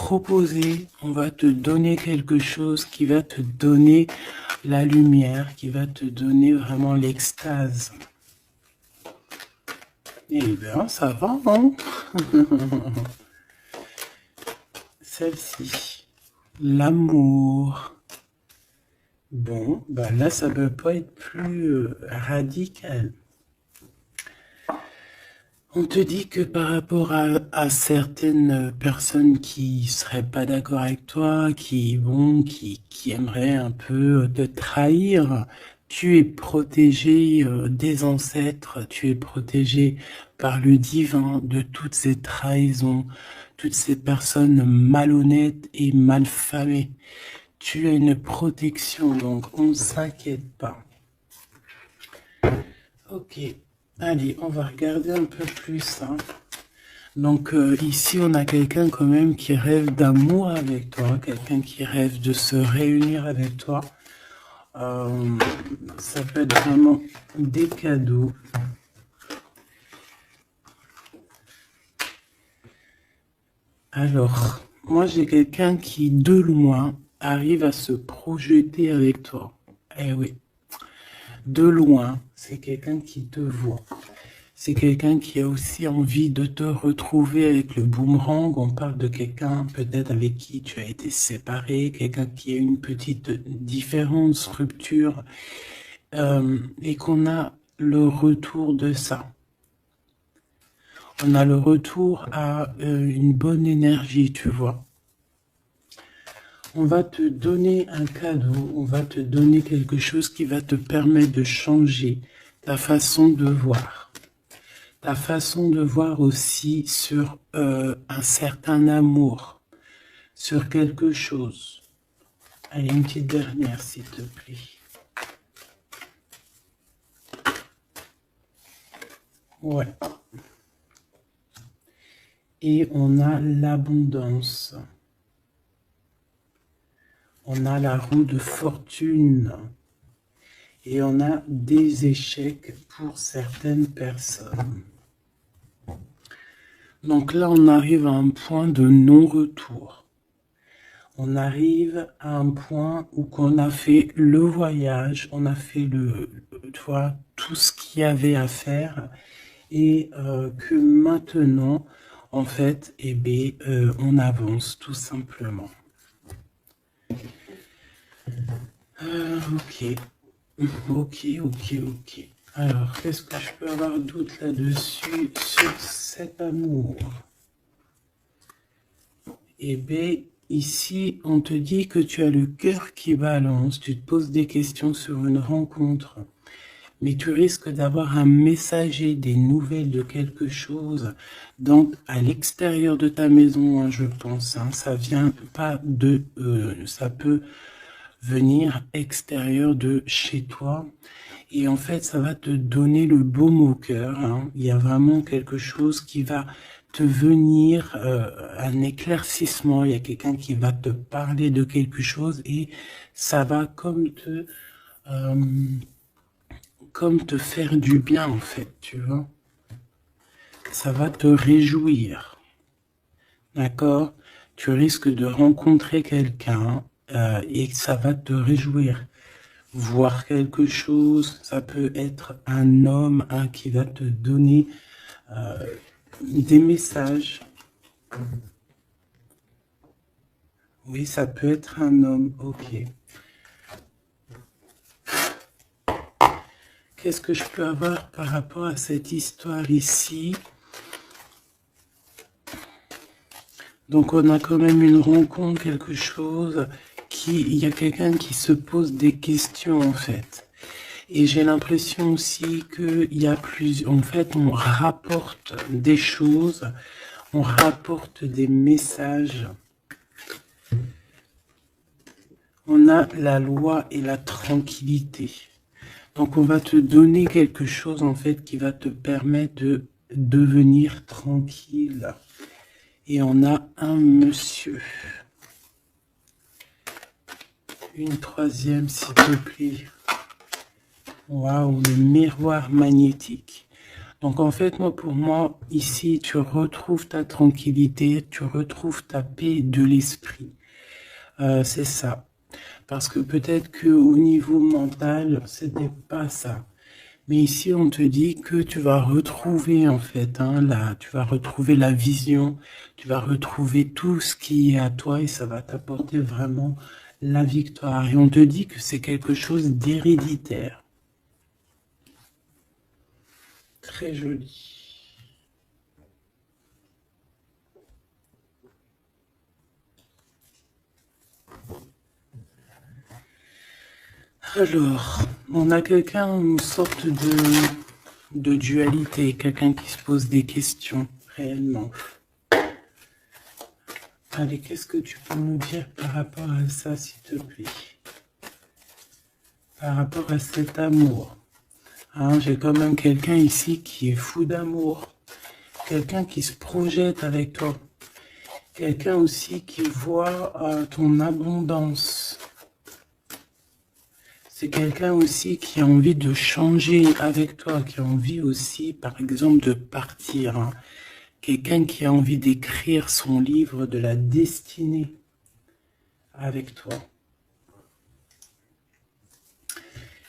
proposer, on va te donner quelque chose qui va te donner la lumière, qui va te donner vraiment l'extase. Eh bien, ça va, hein? Celle-ci, l'amour. Bon, bah là, ça peut pas être plus radical. On te dit que par rapport à certaines personnes qui seraient pas d'accord avec toi, qui aimeraient un peu te trahir, tu es protégé des ancêtres, tu es protégé par le divin de toutes ces trahisons, toutes ces personnes malhonnêtes et malfamées. Tu as une protection, donc on ne s'inquiète pas. Ok, allez, on va regarder un peu plus. Hein. Donc ici, on a quelqu'un quand même qui rêve d'amour avec toi, quelqu'un qui rêve de se réunir avec toi. Ça peut être vraiment des cadeaux. Alors, moi j'ai quelqu'un qui, de loin, arrive à se projeter avec toi. Eh oui, de loin, c'est quelqu'un qui te voit. C'est quelqu'un qui a aussi envie de te retrouver avec le boomerang. On parle de quelqu'un peut-être avec qui tu as été séparé, quelqu'un qui a une petite différence, rupture, et qu'on a le retour de ça. On a le retour à une bonne énergie, tu vois. On va te donner un cadeau, on va te donner quelque chose qui va te permettre de changer ta façon de voir. Ta façon de voir aussi sur un certain amour, sur quelque chose. Allez, une petite dernière, s'il te plaît. Ouais. Et on a l'abondance. On a la roue de fortune. Et on a des échecs pour certaines personnes. Donc là, on arrive à un point de non-retour. On arrive à un point où on a fait le voyage, on a fait tu vois, tout ce qu'il y avait à faire et que maintenant, en fait, eh bien, on avance tout simplement. Ok. Alors, qu'est-ce que je peux avoir d'autre là-dessus sur cet amour? Eh bien, ici, on te dit que tu as le cœur qui balance, tu te poses des questions sur une rencontre, mais tu risques d'avoir un messager, des nouvelles de quelque chose, donc à l'extérieur de ta maison, hein, je pense, hein, ça vient pas de... ça peut venir extérieur de chez toi, et en fait, ça va te donner le baume au cœur, hein. Il y a vraiment quelque chose qui va te venir, un éclaircissement, il y a quelqu'un qui va te parler de quelque chose et ça va comme te faire du bien en fait, tu vois. Ça va te réjouir, d'accord? Tu risques de rencontrer quelqu'un et ça va te réjouir. Voir quelque chose, ça peut être un homme qui va te donner des messages. Oui, ça peut être un homme, ok. Qu'est-ce que je peux avoir par rapport à cette histoire ici? Donc on a quand même une rencontre, quelque chose, il y a quelqu'un qui se pose des questions en fait. Et j'ai l'impression aussi qu'il y a en fait, on rapporte des choses, on rapporte des messages. On a la loi et la tranquillité. Donc on va te donner quelque chose en fait qui va te permettre de devenir tranquille. Et on a un monsieur. Une troisième s'il te plaît. Waouh, le miroir magnétique. Donc en fait, pour moi, ici, tu retrouves ta tranquillité, tu retrouves ta paix de l'esprit. C'est ça. Parce que peut-être que au niveau mental, c'était pas ça. Mais ici, on te dit que tu vas retrouver, en fait, tu vas retrouver la vision, tu vas retrouver tout ce qui est à toi et ça va t'apporter vraiment la victoire. Et on te dit que c'est quelque chose d'héréditaire. Très joli. Alors, on a une sorte de dualité, quelqu'un qui se pose des questions, réellement. Allez, qu'est-ce que tu peux nous dire par rapport à ça, s'il te plaît? Par rapport à cet amour. J'ai quand même quelqu'un ici qui est fou d'amour. Quelqu'un qui se projette avec toi. Quelqu'un aussi qui voit ton abondance. C'est quelqu'un aussi qui a envie de changer avec toi, qui a envie aussi, par exemple, de partir. Quelqu'un qui a envie d'écrire son livre de la destinée avec toi.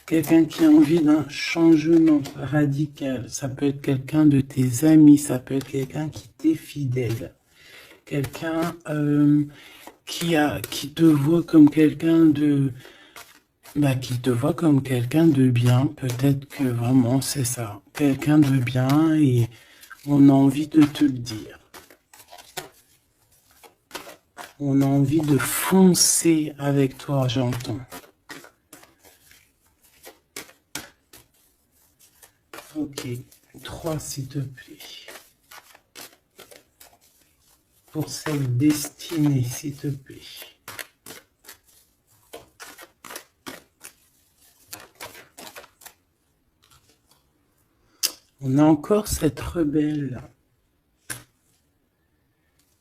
Quelqu'un qui a envie d'un changement radical. Ça peut être quelqu'un de tes amis, ça peut être quelqu'un qui t'est fidèle. Quelqu'un qui te voit comme quelqu'un de... qui te voit comme quelqu'un de bien. Peut-être que vraiment c'est ça. Quelqu'un de bien et on a envie de te le dire. On a envie de foncer avec toi, j'entends. Ok, 3 s'il te plaît. Pour cette destinée, s'il te plaît. On a encore cette rebelle.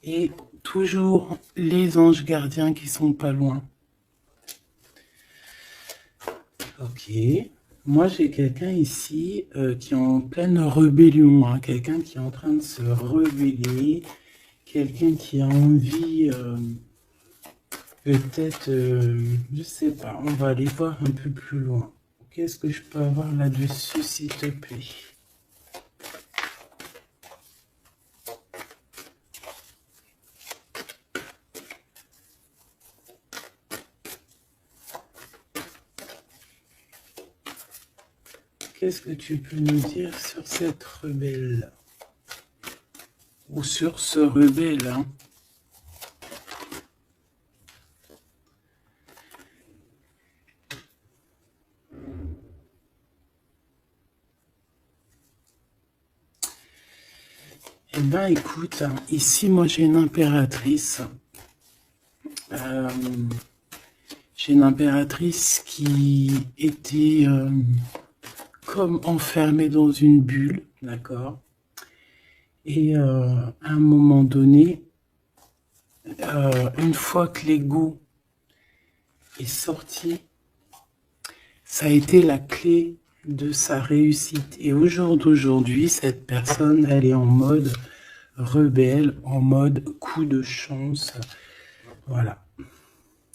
Et toujours les anges gardiens qui sont pas loin. Ok. Moi, j'ai quelqu'un ici qui est en pleine rébellion. Quelqu'un qui est en train de se rebeller. Quelqu'un qui a envie, peut-être, je sais pas, on va aller voir un peu plus loin. Qu'est-ce que je peux avoir là-dessus, s'il te plaît? Qu'est-ce que tu peux nous dire sur cette rebelle? Ou sur ce rebelle, Eh ben, écoute, ici, moi, j'ai une impératrice. J'ai une impératrice qui était comme enfermée dans une bulle, d'accord? Et à un moment donné, une fois que l'ego est sorti, ça a été la clé de sa réussite. Et au jour d'aujourd'hui, cette personne, elle est en mode rebelle, en mode coup de chance. Voilà.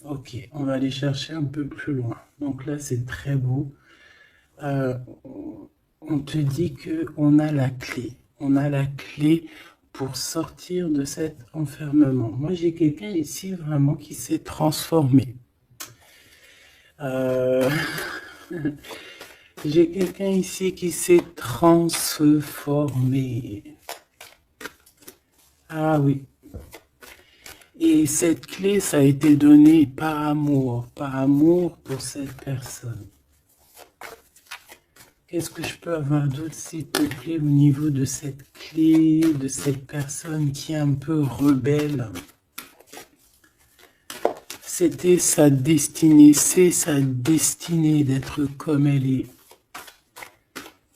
Ok, on va aller chercher un peu plus loin. Donc là, c'est très beau. On te dit qu'on a la clé. On a la clé pour sortir de cet enfermement. Moi, j'ai quelqu'un ici vraiment qui s'est transformé. J'ai quelqu'un ici qui s'est transformé. Ah oui. Et cette clé, ça a été donné par amour pour cette personne. Qu'est-ce que je peux avoir d'autre, s'il te plaît, au niveau de cette clé, de cette personne qui est un peu rebelle? C'était sa destinée, c'est sa destinée d'être comme elle est.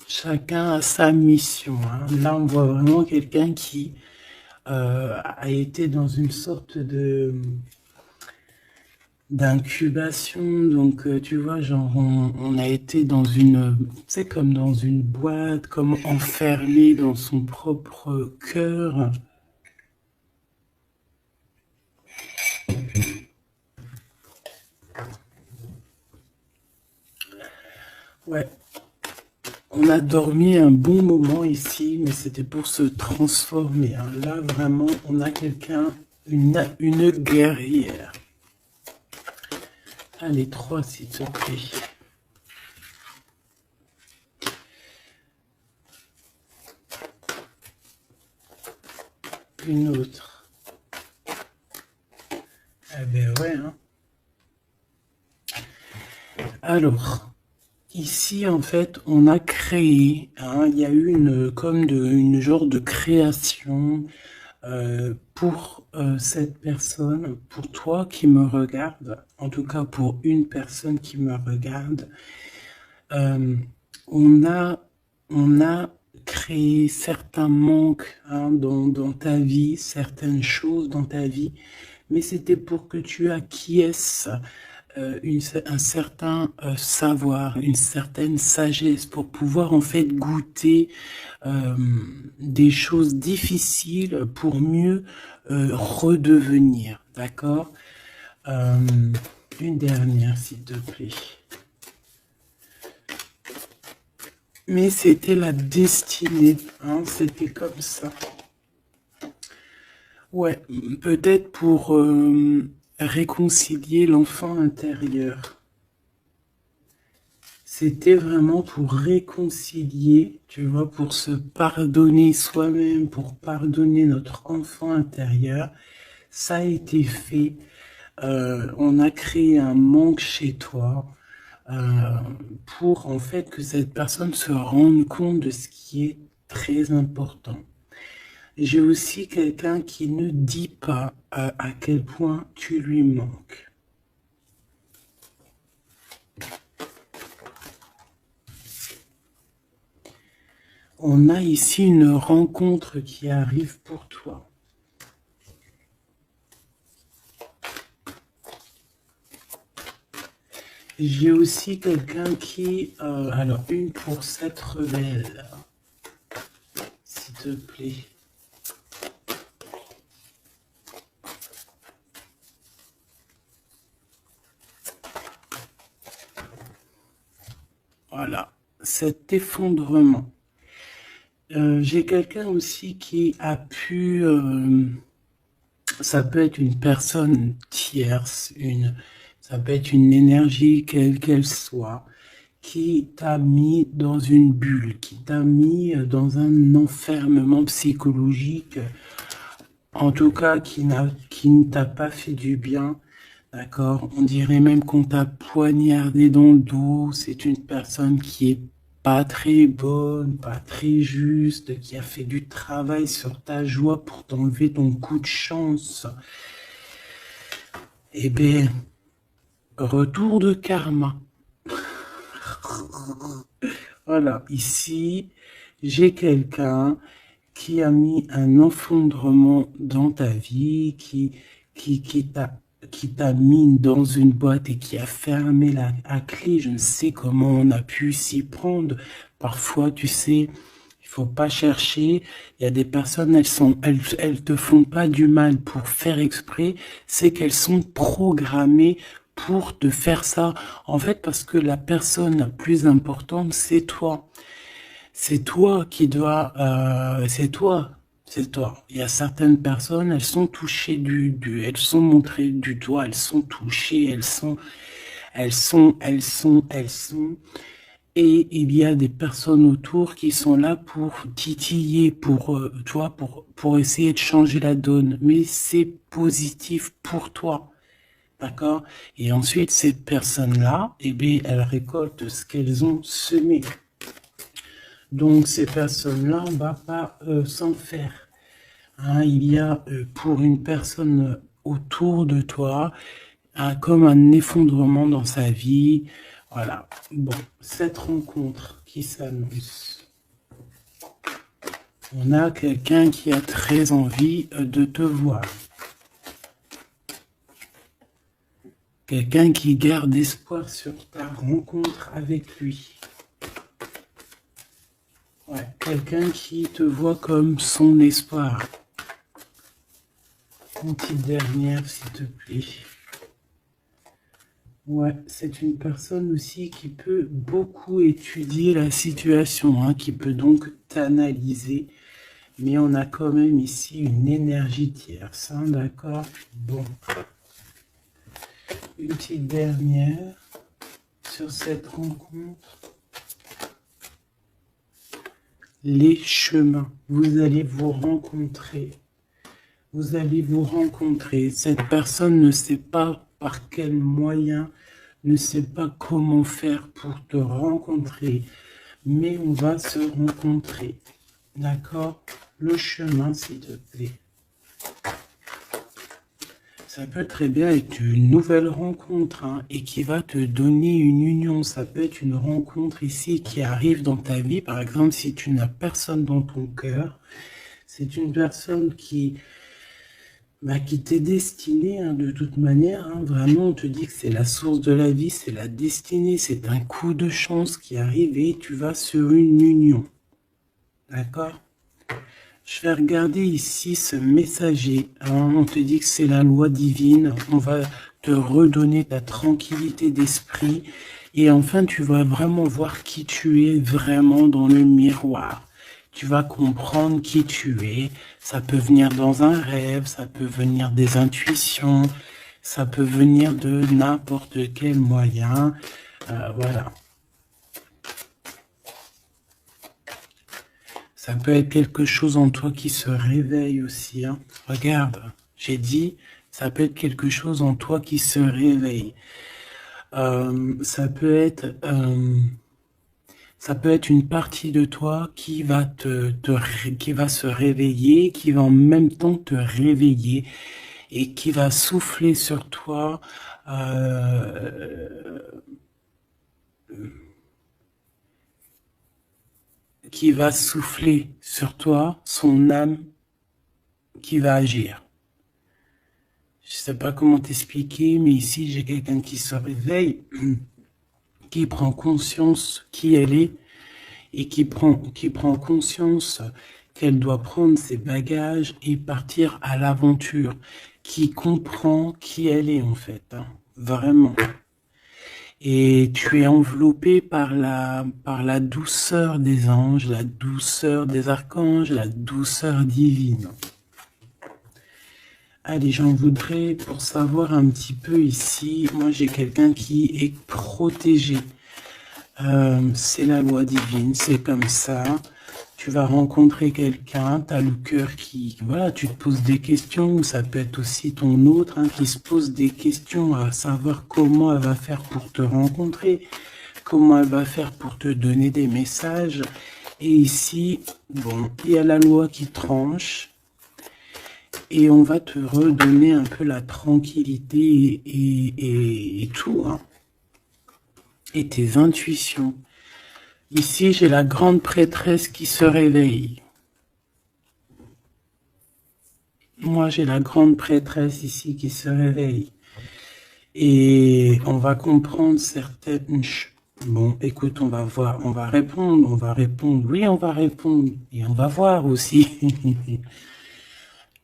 Chacun a sa mission. Là, on voit vraiment quelqu'un qui a été dans une sorte de... d'incubation. Donc, tu vois, genre, on a été dans une, c'est comme dans une boîte, comme enfermé dans son propre cœur. Ouais, on a dormi un bon moment ici, mais c'était pour se transformer, hein. Là, vraiment, on a quelqu'un, une guerrière. Allez, 3, s'il te plaît. Une autre. Eh ben ouais, hein. Alors, ici, en fait, on a créé, hein, il y a eu une genre de création pour cette personne, pour toi qui me regarde, en tout cas pour une personne qui me regarde. Euh, on a, on a créé certains manques, hein, dans ta vie, certaines choses dans ta vie, mais c'était pour que tu acquiesces un certain savoir, une certaine sagesse pour pouvoir en fait goûter euh, des choses difficiles pour mieux redevenir. D'accord. Euh, une dernière, s'il te plaît. Mais c'était la destinée, hein, c'était comme ça. Ouais, peut-être pour réconcilier l'enfant intérieur. C'était vraiment pour réconcilier, tu vois, pour se pardonner soi-même, pour pardonner notre enfant intérieur. Ça a été fait. On a créé un manque chez toi euh, pour en fait que cette personne se rende compte de ce qui est très important. J'ai aussi quelqu'un qui ne dit pas à quel point tu lui manques. On a ici une rencontre qui arrive pour toi. J'ai aussi quelqu'un qui... alors, une pour cette rebelle, s'il te plaît. Voilà, cet effondrement. J'ai quelqu'un aussi qui a pu... ça peut être une personne tierce, ça peut être une énergie quelle qu'elle soit, qui t'a mis dans une bulle, qui t'a mis dans un enfermement psychologique, en tout cas qui ne t'a pas fait du bien, d'accord? On dirait même qu'on t'a poignardé dans le dos. C'est une personne qui est pas très bonne, pas très juste, qui a fait du travail sur ta joie pour t'enlever ton coup de chance. Eh bien, retour de karma. Voilà, ici, j'ai quelqu'un qui a mis un effondrement dans ta vie, qui, qui t'a, qui t'a mis dans une boîte et qui a fermé la clé. Je ne sais comment on a pu s'y prendre. Parfois, tu sais, il faut pas chercher. Il y a des personnes, elles te font pas du mal pour faire exprès. C'est qu'elles sont programmées pour te faire ça. En fait, parce que la personne la plus importante, c'est toi. C'est toi qui dois, c'est toi, c'est toi. Il y a certaines personnes, elles sont touchées elles sont montrées du doigt, elles sont touchées, elles sont. Et il y a des personnes autour qui sont là pour titiller, pour essayer de changer la donne. Mais c'est positif pour toi. D'accord? Et ensuite, ces personnes-là, eh bien, elles récoltent ce qu'elles ont semé. Donc ces personnes-là, on ne va pas s'en faire. Hein, il y a pour une personne autour de toi comme un effondrement dans sa vie. Voilà. Bon, cette rencontre qui s'annonce. On a quelqu'un qui a très envie de te voir. Quelqu'un qui garde espoir sur ta rencontre avec lui. Ouais, quelqu'un qui te voit comme son espoir. Une petite dernière, s'il te plaît. Ouais, c'est une personne aussi qui peut beaucoup étudier la situation, hein, qui peut donc t'analyser. Mais on a quand même ici une énergie tierce, hein, d'accord? Bon. Une petite dernière sur cette rencontre. Les chemins. Vous allez vous rencontrer. Vous allez vous rencontrer. Cette personne ne sait pas par quel moyen, ne sait pas comment faire pour te rencontrer, mais on va se rencontrer. D'accord? Le chemin, s'il te plaît. Ça peut très bien être une nouvelle rencontre, hein, et qui va te donner une union. Ça peut être une rencontre ici qui arrive dans ta vie. Par exemple, si tu n'as personne dans ton cœur, c'est une personne qui t'est destinée, hein, de toute manière. Hein, vraiment, on te dit que c'est la source de la vie, c'est la destinée, c'est un coup de chance qui arrive et tu vas sur une union. D'accord? Je vais regarder ici ce messager. Hein, on te dit que c'est la loi divine. On va te redonner ta tranquillité d'esprit. Et enfin, tu vas vraiment voir qui tu es vraiment dans le miroir. Tu vas comprendre qui tu es. Ça peut venir dans un rêve, ça peut venir des intuitions, ça peut venir de n'importe quel moyen. Voilà. Ça peut être quelque chose en toi qui se réveille aussi. Hein. Regarde, j'ai dit, ça peut être quelque chose en toi qui se réveille. Ça peut être une partie de toi qui va qui va se réveiller, qui va en même temps te réveiller et qui va souffler sur toi. Qui va souffler sur toi son âme qui va agir. Je sais pas comment t'expliquer, mais ici j'ai quelqu'un qui se réveille, qui prend conscience qui elle est et qui prend conscience qu'elle doit prendre ses bagages et partir à l'aventure, qui comprend qui elle est en fait, hein, vraiment. Et tu es enveloppé par la douceur des anges, la douceur des archanges, la douceur divine. Allez, j'en voudrais pour savoir un petit peu ici. Moi, j'ai quelqu'un qui est protégé. C'est la loi divine, c'est comme ça. Tu vas rencontrer quelqu'un, tu as le cœur qui... Voilà, tu te poses des questions, ou ça peut être aussi ton autre, hein, qui se pose des questions à savoir comment elle va faire pour te rencontrer, comment elle va faire pour te donner des messages. Et ici, bon, il y a la loi qui tranche, et on va te redonner un peu la tranquillité et tout, hein, et tes intuitions. Ici, j'ai la grande prêtresse qui se réveille. Moi, j'ai la grande prêtresse ici qui se réveille. Et on va comprendre certaines choses. Bon, écoute, on va voir, on va répondre, oui, on va répondre. Et on va voir aussi.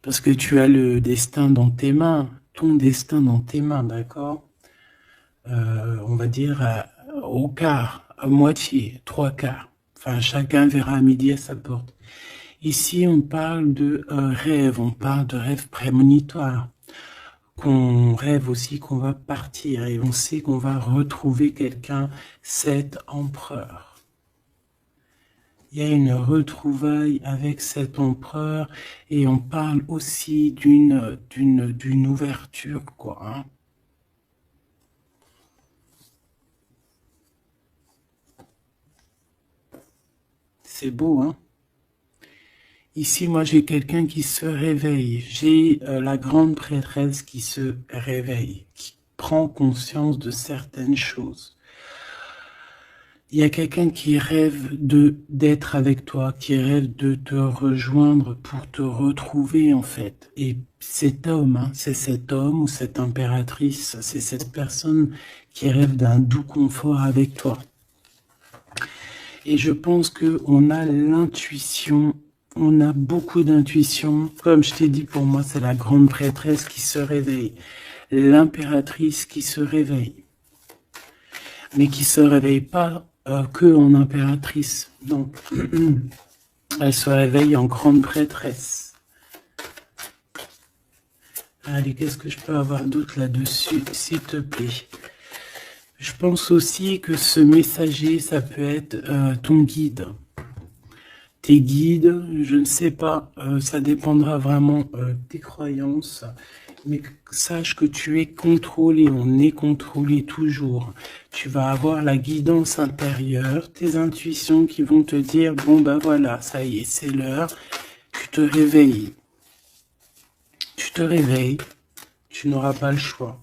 Parce que tu as le destin dans tes mains, ton destin dans tes mains, d'accord? On va dire au quart, à moitié, trois quarts. Enfin, chacun verra à midi à sa porte. Ici, on parle de rêve, on parle de rêve prémonitoire. Qu'on rêve aussi qu'on va partir et on sait qu'on va retrouver quelqu'un, cet empereur. Il y a une retrouvaille avec cet empereur et on parle aussi d'une ouverture, quoi. Hein. C'est beau, hein? Ici, moi, j'ai quelqu'un qui se réveille. J'ai la grande prêtresse qui se réveille, qui prend conscience de certaines choses. Il y a quelqu'un qui rêve d'être avec toi, qui rêve de te rejoindre pour te retrouver en fait. Et cet homme, hein, c'est cet homme ou cette impératrice, c'est cette personne qui rêve d'un doux confort avec toi. Et je pense que on a l'intuition, on a beaucoup d'intuition. Comme je t'ai dit, pour moi, c'est la grande prêtresse qui se réveille, l'impératrice qui se réveille, mais qui se réveille pas que en impératrice. Donc, elle se réveille en grande prêtresse. Allez, qu'est-ce que je peux avoir d'autre là-dessus, s'il te plaît? Je pense aussi que ce messager, ça peut être ton guide. Tes guides, je ne sais pas, ça dépendra vraiment de tes croyances, mais sache que tu es contrôlé, on est contrôlé toujours. Tu vas avoir la guidance intérieure, tes intuitions qui vont te dire, bon ben voilà, ça y est, c'est l'heure, tu te réveilles. Tu te réveilles, tu n'auras pas le choix.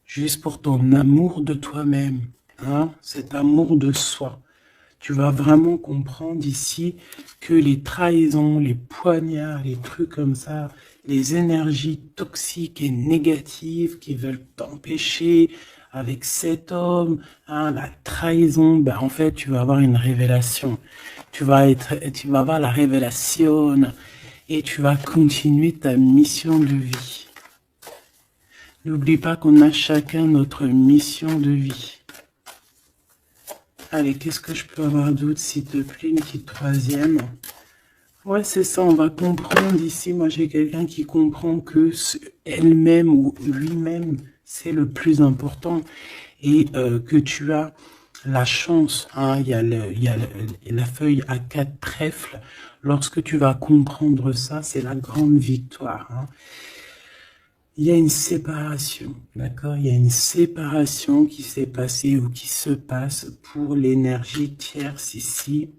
Juste pour ton amour de toi-même, hein, cet amour de soi. Tu vas vraiment comprendre ici que les trahisons, les poignards, les trucs comme ça, les énergies toxiques et négatives qui veulent t'empêcher avec cet homme, hein, la trahison, ben en fait, tu vas avoir une révélation. Tu vas avoir la révélation et tu vas continuer ta mission de vie. N'oublie pas qu'on a chacun notre mission de vie. Allez, qu'est-ce que je peux avoir d'autre, s'il te plaît, une petite troisième. Ouais, c'est ça, on va comprendre ici. Moi, j'ai quelqu'un qui comprend que elle-même ou lui-même, c'est le plus important. Et que tu as la chance, hein, il y a la feuille à 4 trèfles. Lorsque tu vas comprendre ça, c'est la grande victoire. Hein. Il y a une séparation, d'accord? Il y a une séparation qui s'est passée ou qui se passe pour l'énergie tierce ici,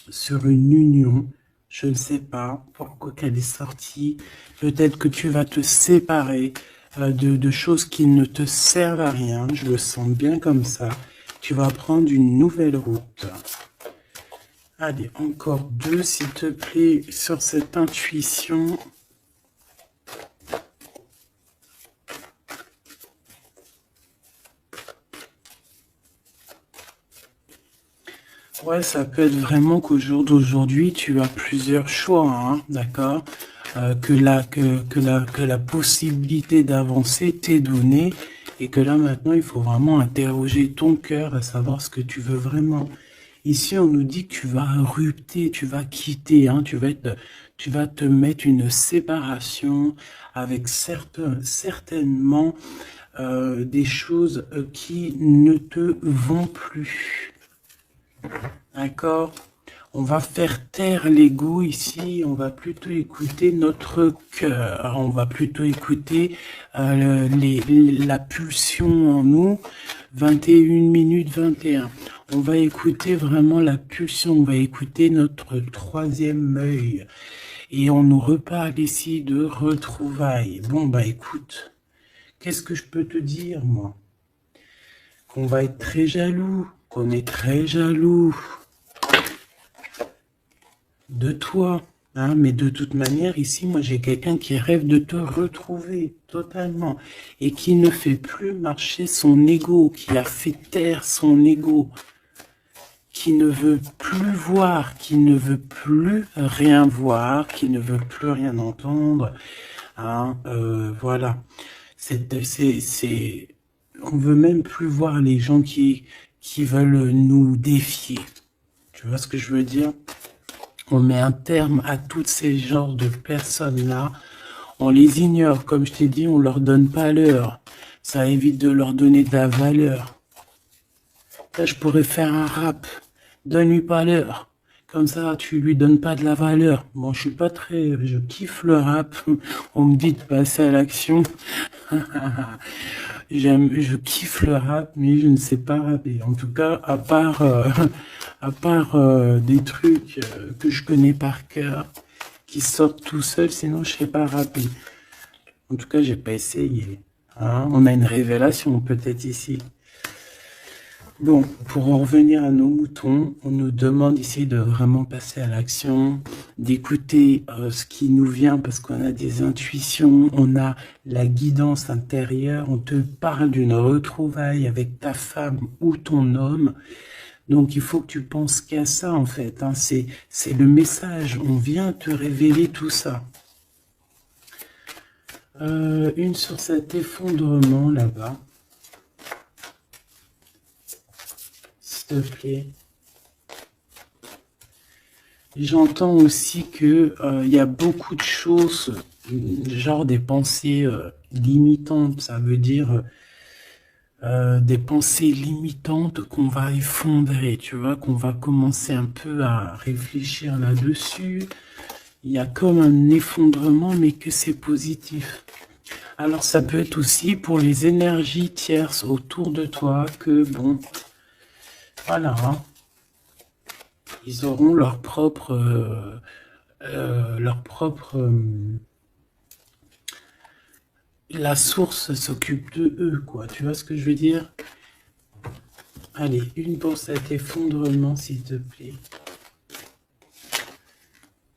sur une union. Je ne sais pas pourquoi qu'elle est sortie. Peut-être que tu vas te séparer de choses qui ne te servent à rien. Je le sens bien comme ça. Tu vas prendre une nouvelle route. Allez, encore deux, s'il te plaît, sur cette intuition. Ouais, ça peut être vraiment qu'au jour d'aujourd'hui, tu as plusieurs choix, hein, d'accord? Que la possibilité d'avancer t'est donnée et que là maintenant, il faut vraiment interroger ton cœur à savoir ce que tu veux vraiment. Ici, on nous dit que tu vas rupter, tu vas quitter, hein, tu vas te mettre une séparation avec certainement des choses qui ne te vont plus. D'accord? On va faire taire l'ego ici, on va plutôt écouter notre cœur, on va plutôt écouter la pulsion en nous, 21 minutes 21. On va écouter vraiment la pulsion, on va écouter notre troisième œil. Et on nous reparle ici de retrouvailles. Bon, bah écoute, qu'est-ce que je peux te dire, moi? Qu'on va être très jaloux, qu'on est très jaloux de toi, hein, mais de toute manière, ici, moi, j'ai quelqu'un qui rêve de te retrouver totalement et qui ne fait plus marcher son ego, qui a fait taire son ego, qui ne veut plus voir, qui ne veut plus rien voir, qui ne veut plus rien entendre, hein, voilà. On veut même plus voir les gens qui veulent nous défier. Tu vois ce que je veux dire? On met un terme à tous ces genres de personnes-là. On les ignore, comme je t'ai dit, on leur donne pas l'heure. Ça évite de leur donner de la valeur. Là, je pourrais faire un rap. Donne-lui pas l'heure. Comme ça, tu lui donnes pas de la valeur. Bon, je kiffe le rap. On me dit de passer à l'action. Je kiffe le rap, mais je ne sais pas rapper. En tout cas, à part des trucs que je connais par cœur, qui sortent tout seul, sinon je sais pas rapper. En tout cas, j'ai pas essayé. Hein, on a une révélation peut-être ici. Bon, pour en revenir à nos moutons, on nous demande ici de vraiment passer à l'action, d'écouter ce qui nous vient parce qu'on a des intuitions, on a la guidance intérieure, on te parle d'une retrouvaille avec ta femme ou ton homme. Donc il faut que tu penses qu'à ça en fait, hein. C'est le message, on vient te révéler tout ça. Une sur cet effondrement là-bas. S'il te plaît. J'entends aussi que y a beaucoup de choses, genre des pensées limitantes, ça veut dire des pensées limitantes qu'on va effondrer, tu vois, qu'on va commencer un peu à réfléchir là-dessus. Il y a comme un effondrement, mais que c'est positif. Alors ça peut être aussi pour les énergies tierces autour de toi que, bon, voilà, hein, ils auront la source s'occupe de eux, quoi. Tu vois ce que je veux dire? Allez, une pour cet effondrement, s'il te plaît.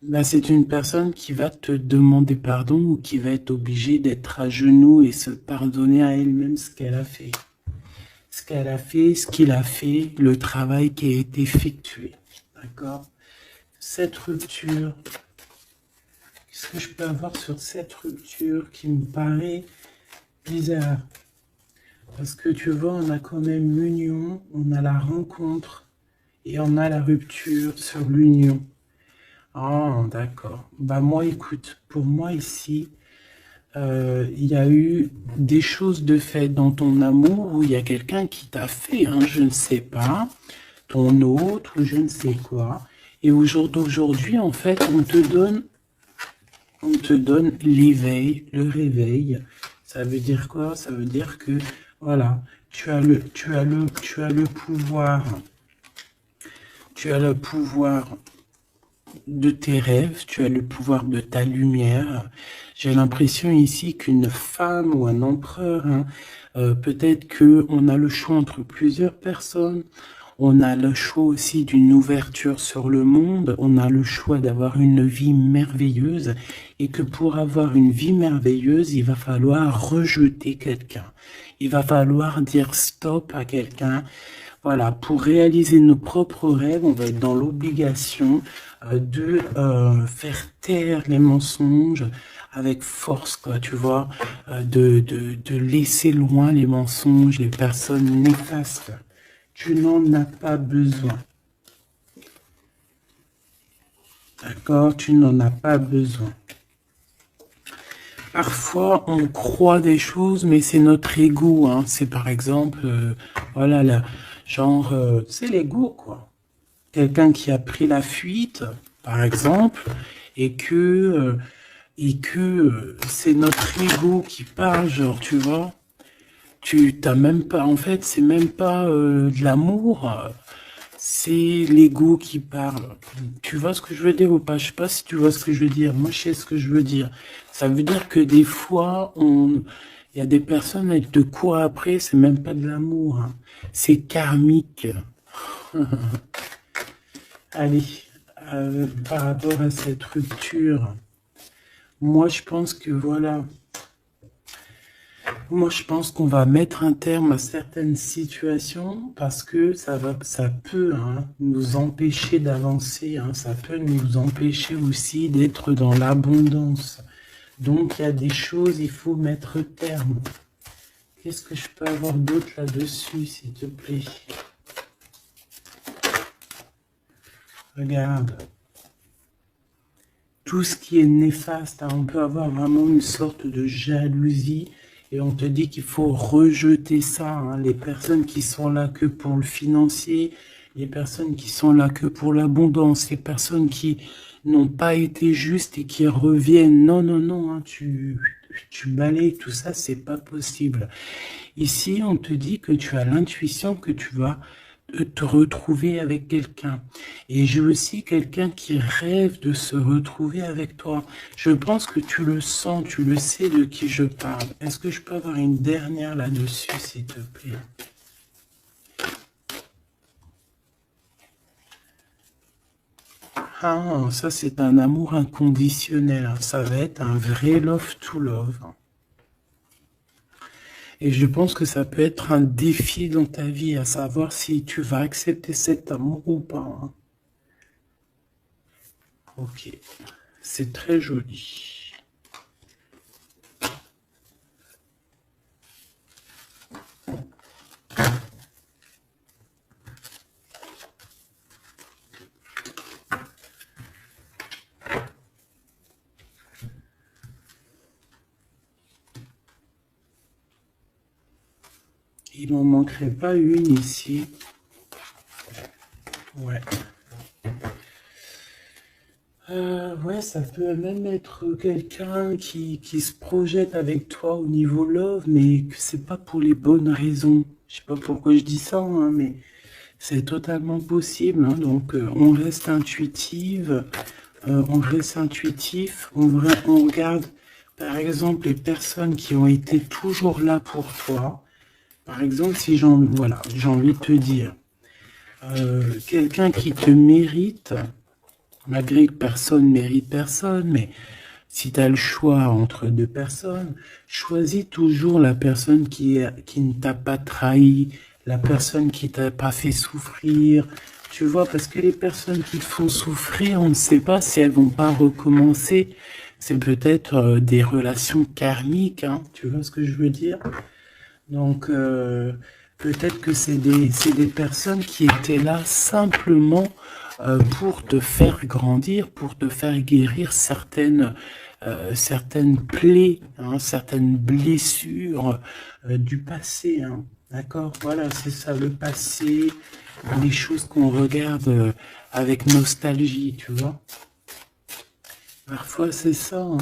Là, c'est une personne qui va te demander pardon ou qui va être obligée d'être à genoux et se pardonner à elle-même ce qu'elle a fait. Ce qu'elle a fait, ce qu'il a fait, le travail qui a été effectué. D'accord? Cette rupture, qu'est-ce que je peux avoir sur cette rupture qui me paraît bizarre? Parce que tu vois, on a quand même l'union, on a la rencontre et on a la rupture sur l'union. Ah, d'accord. Bah moi, écoute, pour moi ici, il y a eu des choses de fait dans ton amour où il y a quelqu'un qui t'a fait, hein, je ne sais pas, ton autre ou je ne sais quoi. Et au jour d'aujourd'hui, en fait, on te donne l'éveil, le réveil. Ça veut dire quoi? Ça veut dire que, voilà, tu as le pouvoir, tu as le pouvoir de tes rêves, tu as le pouvoir de ta lumière. J'ai l'impression ici qu'une femme ou un empereur, hein, peut-être qu'on a le choix entre plusieurs personnes, on a le choix aussi d'une ouverture sur le monde, on a le choix d'avoir une vie merveilleuse et que pour avoir une vie merveilleuse, il va falloir rejeter quelqu'un. Il va falloir dire stop à quelqu'un. Voilà, pour réaliser nos propres rêves, on va être dans l'obligation de faire taire les mensonges avec force, quoi, tu vois, de laisser loin les mensonges, les personnes néfastes. Tu n'en as pas besoin. D'accord? Tu n'en as pas besoin. Parfois, on croit des choses, mais c'est notre ego, hein. C'est par exemple, voilà, genre, c'est l'ego, quoi. Quelqu'un qui a pris la fuite, par exemple, et que c'est notre ego qui parle, genre, tu vois, tu t'as même pas, en fait, c'est même pas de l'amour, c'est l'ego qui parle. Tu vois ce que je veux dire ou pas? Je sais pas si tu vois ce que je veux dire. Moi, je sais ce que je veux dire. Ça veut dire que des fois, il y a des personnes, elles te courent après, c'est même pas de l'amour, hein. C'est karmique. Allez, par rapport à cette rupture, moi je pense que voilà, moi je pense qu'on va mettre un terme à certaines situations parce que ça peut, hein, nous empêcher d'avancer, hein, ça peut nous empêcher aussi d'être dans l'abondance. Donc il y a des choses, il faut mettre terme. Qu'est-ce que je peux avoir d'autre là-dessus, s'il te plaît? Regarde. Tout ce qui est néfaste, hein, on peut avoir vraiment une sorte de jalousie et on te dit qu'il faut rejeter ça, hein, les personnes qui sont là que pour le financier, les personnes qui sont là que pour l'abondance, les personnes qui n'ont pas été justes et qui reviennent. Non, non, non, hein, tu balayes tout ça, c'est pas possible. Ici, on te dit que tu as l'intuition que tu vas te retrouver avec quelqu'un. Et j'ai aussi quelqu'un qui rêve de se retrouver avec toi. Je pense que tu le sens, tu le sais de qui je parle. Est-ce que je peux avoir une dernière là-dessus, s'il te plaît? Ah, ça c'est un amour inconditionnel, hein. Ça va être un vrai love to love. Et je pense que ça peut être un défi dans ta vie, à savoir si tu vas accepter cet amour ou pas, hein. Ok, c'est très joli. Il n'en manquerait pas une ici. Ouais. Ouais, ça peut même être quelqu'un qui se projette avec toi au niveau love, mais que c'est pas pour les bonnes raisons. Je sais pas pourquoi je dis ça, hein, mais c'est totalement possible, hein. Donc, on reste intuitive, on reste intuitif, on regarde, par exemple, les personnes qui ont été toujours là pour toi. Par exemple, si voilà, j'ai envie de te dire, quelqu'un qui te mérite, malgré que personne mérite personne, mais si tu as le choix entre deux personnes, choisis toujours la personne qui ne t'a pas trahi, la personne qui t'a pas fait souffrir. Tu vois, parce que les personnes qui te font souffrir, on ne sait pas si elles vont pas recommencer. C'est peut-être des relations karmiques, hein, tu vois ce que je veux dire? Donc, peut-être que c'est des personnes qui étaient là simplement pour te faire grandir, pour te faire guérir certaines plaies, hein, certaines blessures du passé, hein. D'accord? Voilà, c'est ça, le passé, les choses qu'on regarde avec nostalgie, tu vois. Parfois, c'est ça, hein.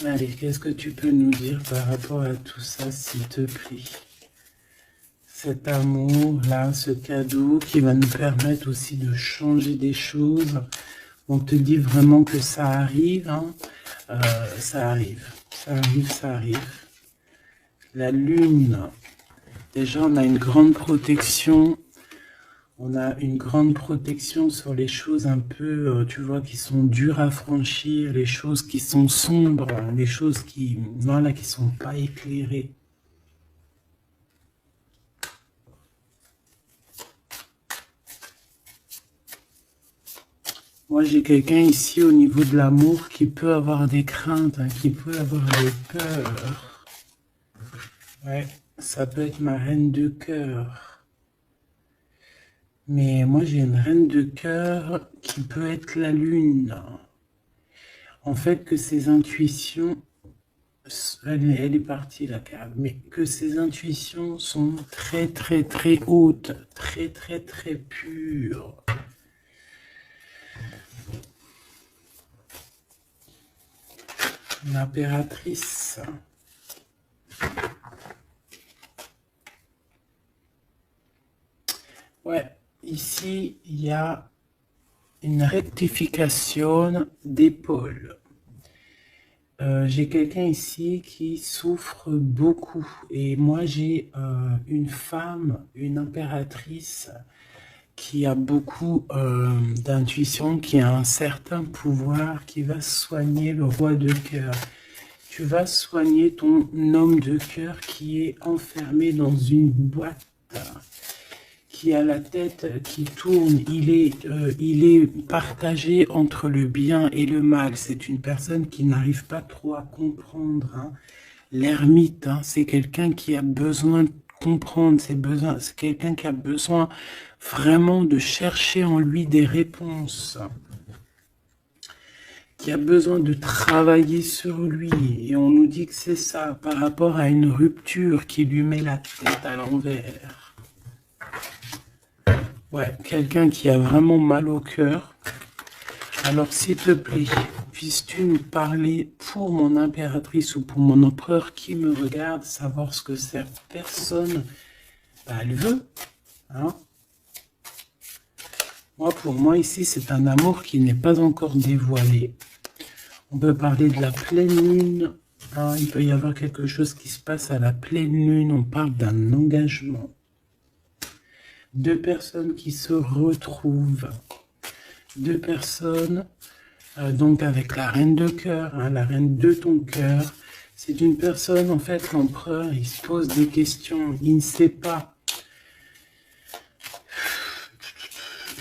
Allez, qu'est-ce que tu peux nous dire par rapport à tout ça, s'il te plaît? Cet amour-là, ce cadeau qui va nous permettre aussi de changer des choses. On te dit vraiment que ça arrive, hein. Ça arrive, ça arrive, ça arrive. La lune, déjà on a une grande protection. On a une grande protection sur les choses un peu, tu vois, qui sont dures à franchir, les choses qui sont sombres, les choses qui, voilà, qui sont pas éclairées. Moi, j'ai quelqu'un ici au niveau de l'amour qui peut avoir des craintes, hein, qui peut avoir des peurs. Ouais, ça peut être ma reine de cœur. Mais moi, j'ai une reine de cœur qui peut être la lune. En fait, que ses intuitions, elle est partie la carte, mais que ses intuitions sont très très très hautes, très très très pures. L'impératrice. Ouais, ici, il y a une rectification d'épaule. J'ai quelqu'un ici qui souffre beaucoup et moi j'ai une femme, une impératrice qui a beaucoup d'intuition, qui a un certain pouvoir, qui va soigner le roi de cœur. Tu vas soigner ton homme de cœur qui est enfermé dans une boîte, qui a la tête qui tourne, il est partagé entre le bien et le mal. C'est une personne qui n'arrive pas trop à comprendre, hein. L'ermite, hein, c'est quelqu'un qui a besoin de comprendre ses besoins, c'est quelqu'un qui a besoin vraiment de chercher en lui des réponses, qui a besoin de travailler sur lui. Et on nous dit que c'est ça, par rapport à une rupture qui lui met la tête à l'envers. Ouais, quelqu'un qui a vraiment mal au cœur. Alors, s'il te plaît, puisses-tu nous parler pour mon impératrice ou pour mon empereur qui me regarde, savoir ce que cette personne, elle veut, hein? Moi, pour moi, ici, c'est un amour qui n'est pas encore dévoilé. On peut parler de la pleine lune. Hein, il peut y avoir quelque chose qui se passe à la pleine lune. On parle d'un engagement. Deux personnes qui se retrouvent. Deux personnes, donc avec la reine de cœur, hein, la reine de ton cœur. C'est une personne, en fait, l'empereur, il se pose des questions. Il ne sait pas.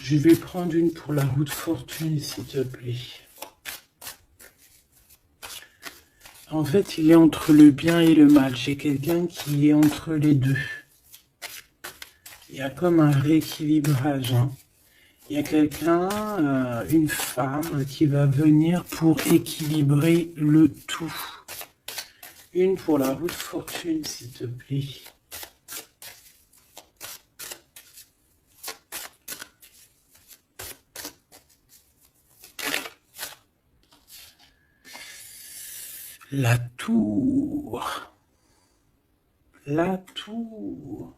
Je vais prendre une pour la roue de fortune, s'il te plaît. En fait, il est entre le bien et le mal. J'ai quelqu'un qui est entre les deux. Il y a comme un rééquilibrage. Hein. Il y a quelqu'un, une femme, qui va venir pour équilibrer le tout. Une pour la roue de fortune, s'il te plaît. La tour. La tour.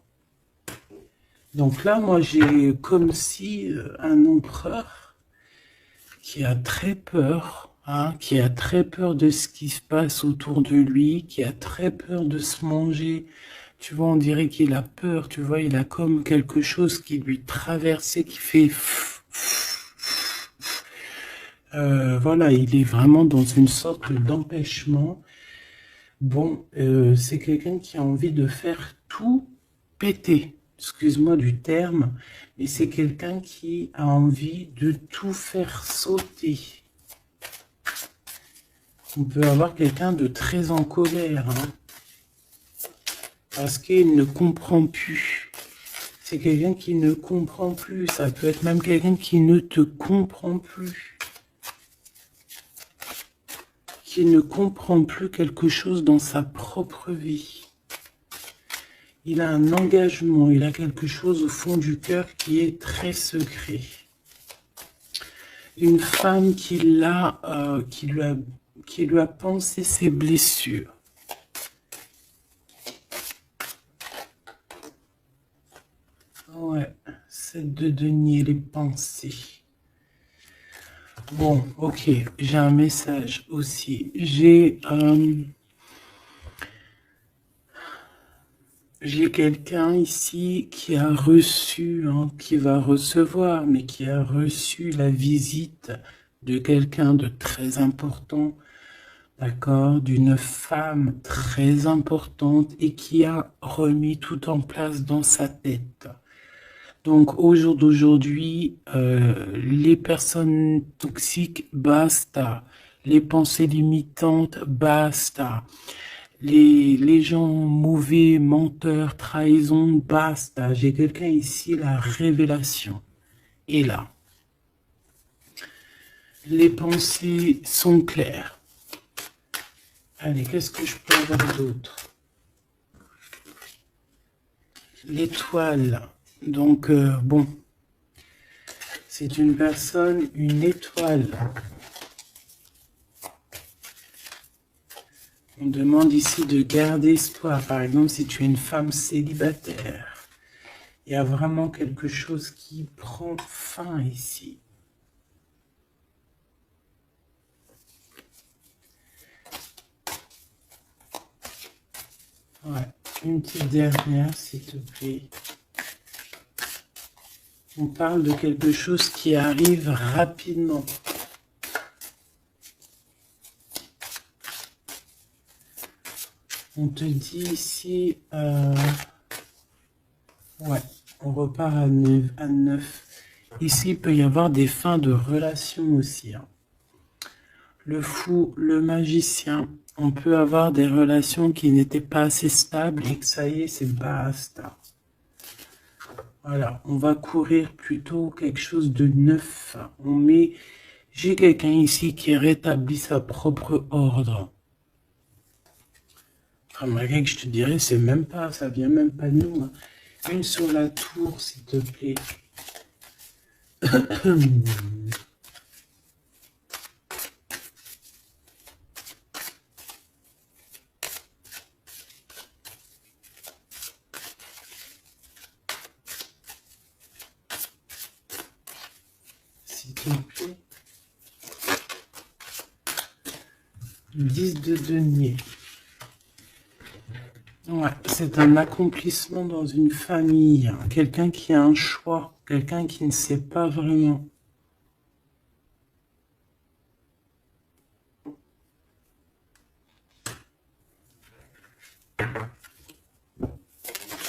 Donc là, moi, j'ai comme si un empereur qui a très peur, hein, qui a très peur de ce qui se passe autour de lui, qui a très peur de se manger. Tu vois, on dirait qu'il a peur, tu vois, il a comme quelque chose qui lui traverse et qui fait... voilà, il est vraiment dans une sorte d'empêchement. Bon, c'est quelqu'un qui a envie de faire tout péter. Excuse-moi du terme, mais c'est quelqu'un qui a envie de tout faire sauter. On peut avoir quelqu'un de très en colère, hein, parce qu'il ne comprend plus. C'est quelqu'un qui ne comprend plus. Ça peut être même quelqu'un qui ne te comprend plus. Qui ne comprend plus quelque chose dans sa propre vie. Il a un engagement, il a quelque chose au fond du cœur qui est très secret. Une femme qui lui a pensé ses blessures. Ouais, c'est de denier les pensées. Bon, ok, j'ai un message aussi. J'ai quelqu'un ici qui a reçu, hein, qui va recevoir, mais qui a reçu la visite de quelqu'un de très important, d'accord, d'une femme très importante et qui a remis tout en place dans sa tête. Donc au jour d'aujourd'hui, les personnes toxiques, basta. Les pensées limitantes, basta. Les gens mauvais, menteurs, trahison, basta. J'ai quelqu'un ici, la révélation est là. Les pensées sont claires. Allez, qu'est-ce que je peux avoir d'autre? L'étoile. Donc, bon, c'est une personne, une étoile. On demande ici de garder espoir. Par exemple, si tu es une femme célibataire, il y a vraiment quelque chose qui prend fin ici. Ouais, une petite dernière, s'il te plaît. On parle de quelque chose qui arrive rapidement. On te dit ici, ouais, on repart à 9. Ici, il peut y avoir des fins de relations aussi. Hein. Le fou, le magicien, on peut avoir des relations qui n'étaient pas assez stables et que ça y est, c'est basta. Voilà, on va courir plutôt quelque chose de neuf. J'ai quelqu'un ici qui rétablit sa propre ordre. Enfin, malgré que je te dirais, c'est même pas, ça vient même pas de nous. Hein. Une sur la tour, s'il te plaît. d'épée. 10 de denier. Ouais, c'est un accomplissement dans une famille. Quelqu'un qui a un choix. Quelqu'un qui ne sait pas vraiment.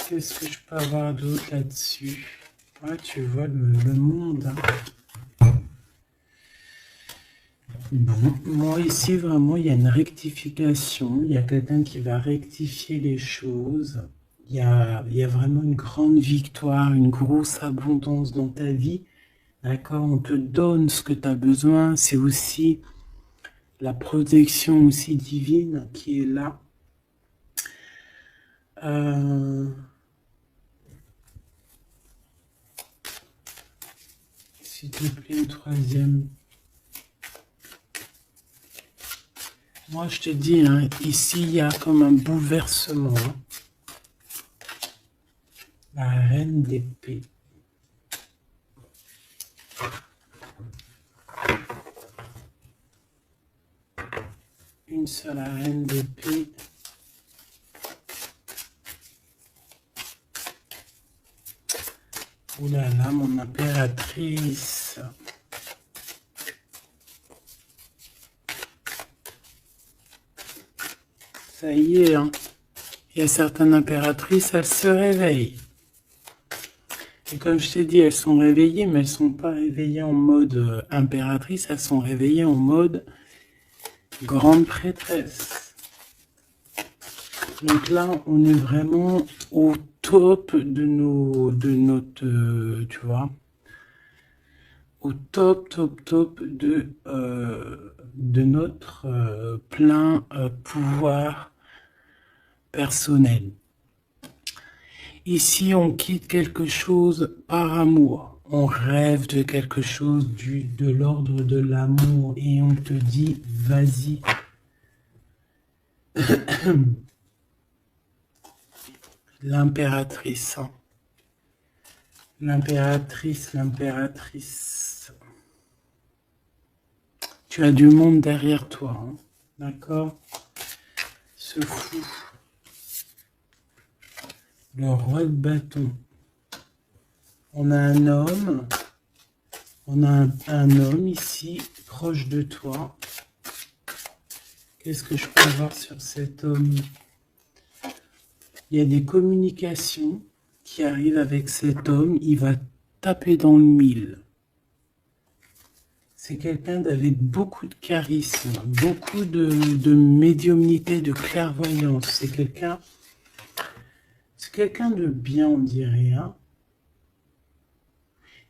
Qu'est-ce que je peux avoir d'autre là-dessus? Ouais, tu vois le monde. Hein. Bon, moi ici vraiment il y a une rectification. Il y a quelqu'un qui va rectifier les choses. Il y a vraiment une grande victoire, une grosse abondance dans ta vie. D'accord? On te donne ce que tu as besoin. C'est aussi la protection aussi divine qui est là. S'il te plaît, un troisième. Moi, je te dis, hein, ici, il y a comme un bouleversement. Hein. La reine d'épée. Une seule reine d'épée. Ouh là là, mon impératrice. Ça y est, hein. Il y a certaines impératrices, elles se réveillent. Et comme je t'ai dit, elles sont réveillées, mais elles ne sont pas réveillées en mode impératrice, elles sont réveillées en mode grande prêtresse. Donc là, on est vraiment au top de notre, tu vois, au top de notre plein pouvoir personnel. Ici, on quitte quelque chose par amour. On rêve de quelque chose de l'ordre de l'amour et on te dit, vas-y. L'impératrice. Hein. L'impératrice. Tu as du monde derrière toi. Hein. D'accord? Ce fou. Le roi de bâton. On a un homme. On a un homme ici, proche de toi. Qu'est-ce que je peux voir sur cet homme? Il y a des communications qui arrivent avec cet homme. Il va taper dans le mille. C'est quelqu'un avec beaucoup de charisme, beaucoup de médiumnité, de clairvoyance. C'est quelqu'un de bien, on dirait. Hein.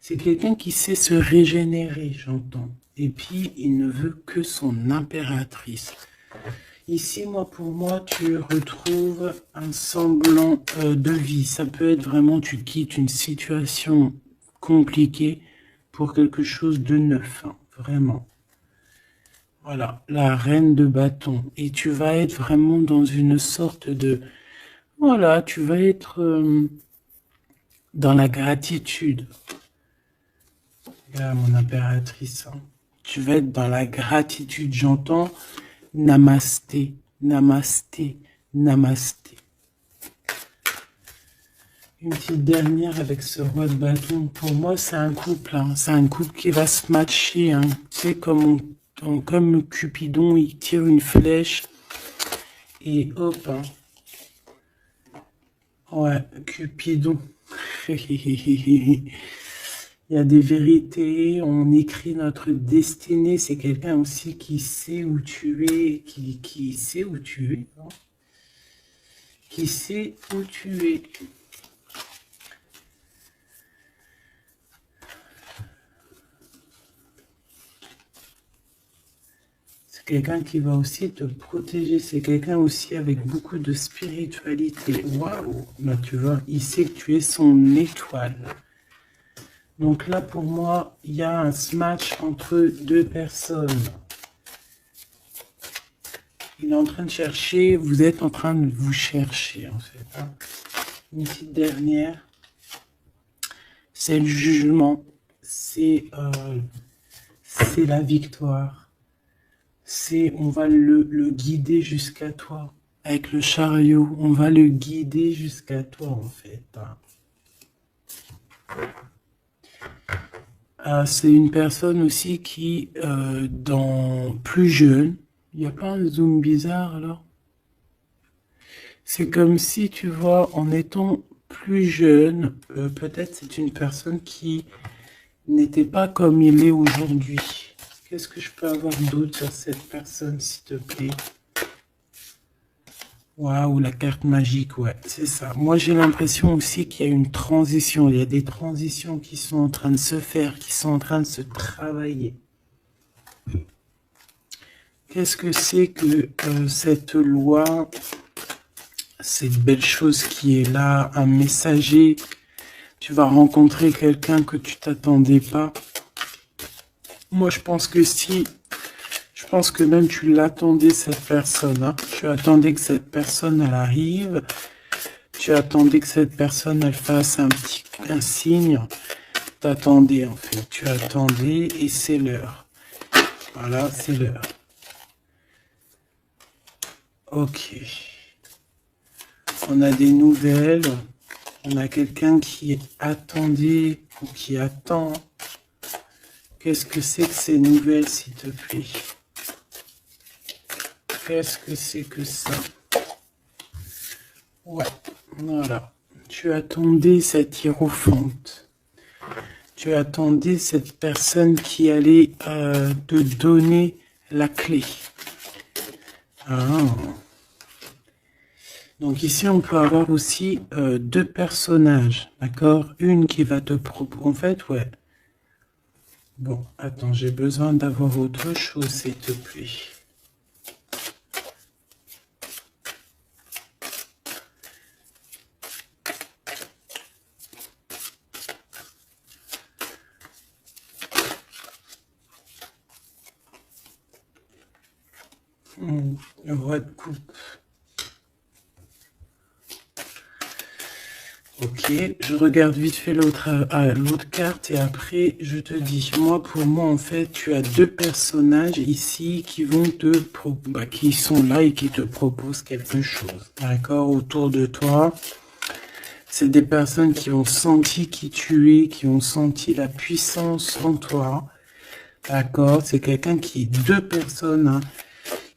C'est quelqu'un qui sait se régénérer, j'entends. Et puis, il ne veut que son impératrice. Ici, pour moi, tu retrouves un semblant de vie. Ça peut être vraiment, tu quittes une situation compliquée pour quelque chose de neuf, hein, vraiment. Voilà, la reine de bâton. Et tu vas être vraiment dans une sorte de... Voilà, tu vas être dans la gratitude. Regarde mon impératrice. Hein. Tu vas être dans la gratitude. J'entends namasté, namasté, namasté. Une petite dernière avec ce roi de bâton. Pour moi, c'est un couple. Hein. C'est un couple qui va se matcher. Hein. Tu sais, comme Cupidon, il tire une flèche. Et hop. Hein. Ouais, Cupidon. Il y a des vérités, on écrit notre destinée. C'est quelqu'un aussi qui sait où tu es, qui sait où tu es. Hein. Qui sait où tu es. C'est quelqu'un qui va aussi te protéger. C'est quelqu'un aussi avec beaucoup de spiritualité. Waouh! Là, tu vois, il sait que tu es son étoile. Donc là, pour moi, il y a un match entre deux personnes. Il est en train de chercher, vous êtes en train de vous chercher, en fait. Hein. Une petite dernière. C'est le jugement. C'est c'est la victoire. On va le guider jusqu'à toi. Avec le chariot, on va le guider jusqu'à toi, en fait. C'est une personne aussi qui, plus jeune, il n'y a pas un zoom bizarre, alors? C'est comme si, tu vois, en étant plus jeune, peut-être c'est une personne qui n'était pas comme il est aujourd'hui. Qu'est-ce que je peux avoir d'autre sur cette personne, s'il te plaît? Waouh, la carte magique, ouais, c'est ça. Moi, j'ai l'impression aussi qu'il y a une transition. Il y a des transitions qui sont en train de se faire, qui sont en train de se travailler. Qu'est-ce que c'est que cette loi, cette belle chose qui est là, un messager? Tu vas rencontrer quelqu'un que tu t'attendais pas. Moi, je pense que je pense que même tu l'attendais, cette personne. Hein. Tu attendais que cette personne, elle arrive. Tu attendais que cette personne, elle fasse un signe. T'attendais, en fait. Tu attendais et c'est l'heure. Voilà, c'est l'heure. Ok. On a des nouvelles. On a quelqu'un qui attendait ou qui attend. Qu'est-ce que c'est que ces nouvelles, s'il te plaît? Qu'est-ce que c'est que ça? Ouais, voilà. Tu attendais cette hiérophante. Tu attendais cette personne qui allait te donner la clé. Ah. Donc ici, on peut avoir aussi deux personnages, d'accord? Une qui va te proposer... En fait, ouais. Bon, attends, j'ai besoin d'avoir autre chose, s'il te plaît. Le roi de coupe. Ok, je regarde vite fait l'autre carte et après je te dis. Moi, pour moi, en fait, tu as deux personnages ici qui vont qui sont là et qui te proposent quelque chose. D'accord, autour de toi. C'est des personnes qui ont senti qui tu es, qui ont senti la puissance en toi. D'accord, c'est deux personnes. Hein.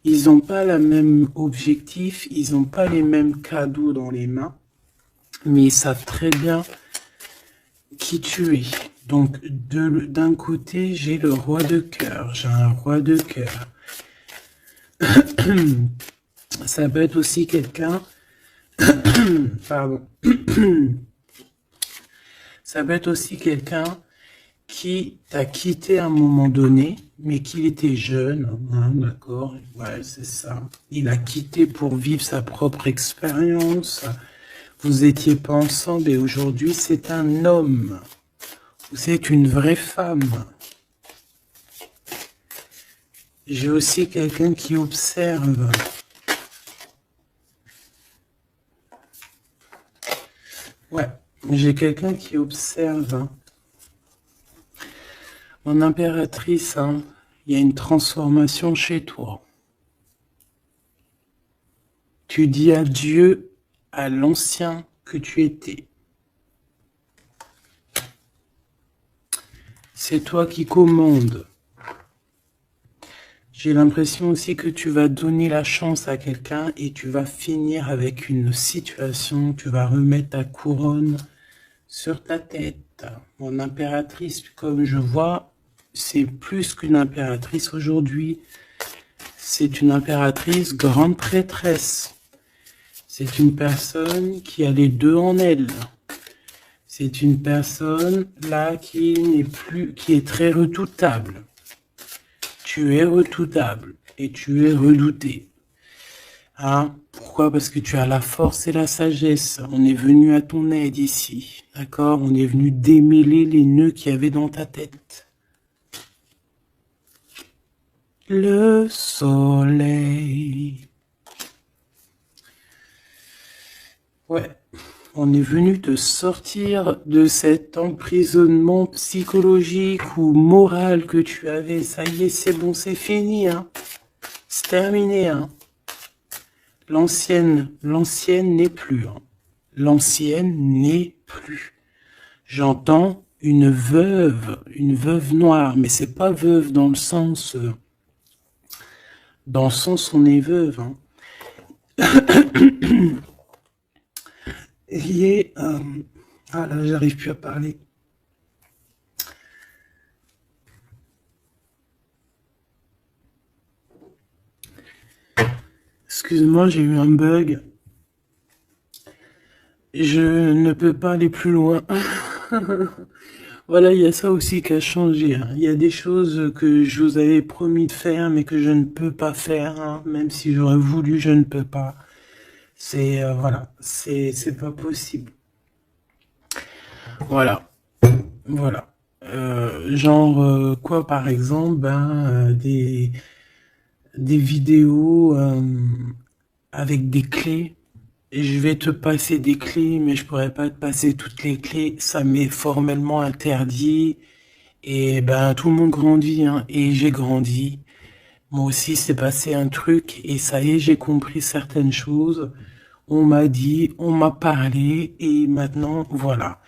Ils n'ont pas le même objectif, ils n'ont pas les mêmes cadeaux dans les mains, mais ils savent très bien qui tu es. Donc, d'un côté, j'ai le roi de cœur, j'ai un roi de cœur. Ça peut être aussi quelqu'un... Pardon. Ça peut être aussi quelqu'un qui t'a quitté à un moment donné, mais qu'il était jeune, hein, d'accord? Ouais, c'est ça. Il a quitté pour vivre sa propre expérience. Vous étiez pas ensemble et aujourd'hui, c'est un homme. Vous êtes une vraie femme. J'ai aussi quelqu'un qui observe. Ouais, j'ai quelqu'un qui observe. Mon impératrice, hein, il y a une transformation chez toi. Tu dis adieu à l'ancien que tu étais. C'est toi qui commandes. J'ai l'impression aussi que tu vas donner la chance à quelqu'un et tu vas finir avec une situation, tu vas remettre ta couronne sur ta tête. Mon impératrice, comme je vois, c'est plus qu'une impératrice aujourd'hui. C'est une impératrice grande prêtresse. C'est une personne qui a les deux en elle. C'est une personne là qui est très redoutable. Tu es redoutable et tu es redouté. Hein? Pourquoi? Parce que tu as la force et la sagesse. On est venu à ton aide ici. D'accord? On est venu démêler les nœuds qu'il y avait dans ta tête. Le soleil. Ouais. On est venu te sortir de cet emprisonnement psychologique ou moral que tu avais. Ça y est, c'est bon, c'est fini, hein. C'est terminé, hein. L'ancienne n'est plus, hein. L'ancienne n'est plus. J'entends une veuve noire, mais c'est pas veuve dans le sens on est veuve, hein. Il est, ah là, j'arrive plus à parler. Excuse-moi, j'ai eu un bug. Je ne peux pas aller plus loin. Voilà, il y a ça aussi qui a changé, hein. Il y a des choses que je vous avais promis de faire, mais que je ne peux pas faire, hein. Même si j'aurais voulu, je ne peux pas. C'est voilà, c'est pas possible. Voilà, voilà. Genre quoi, par exemple, des vidéos avec des clés. Et je vais te passer des clés, mais je pourrais pas te passer toutes les clés. Ça m'est formellement interdit. Et ben tout le monde grandit, hein. Et j'ai grandi. Moi aussi, c'est passé un truc. Et ça y est, j'ai compris certaines choses. On m'a dit, on m'a parlé. Et maintenant, voilà.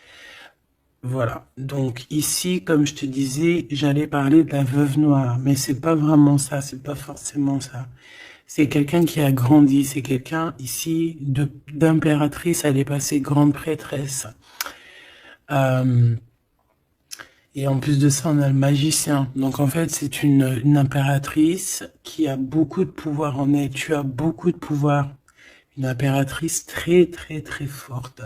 Voilà. Donc ici, comme je te disais, j'allais parler de la veuve noire. Mais c'est pas vraiment ça. C'est pas forcément ça. C'est quelqu'un qui a grandi, c'est quelqu'un ici d'impératrice, elle est passée grande prêtresse. Et en plus de ça, on a le magicien. Donc en fait, c'est une impératrice qui a beaucoup de pouvoir en elle. Tu as beaucoup de pouvoir. Une impératrice très très très forte,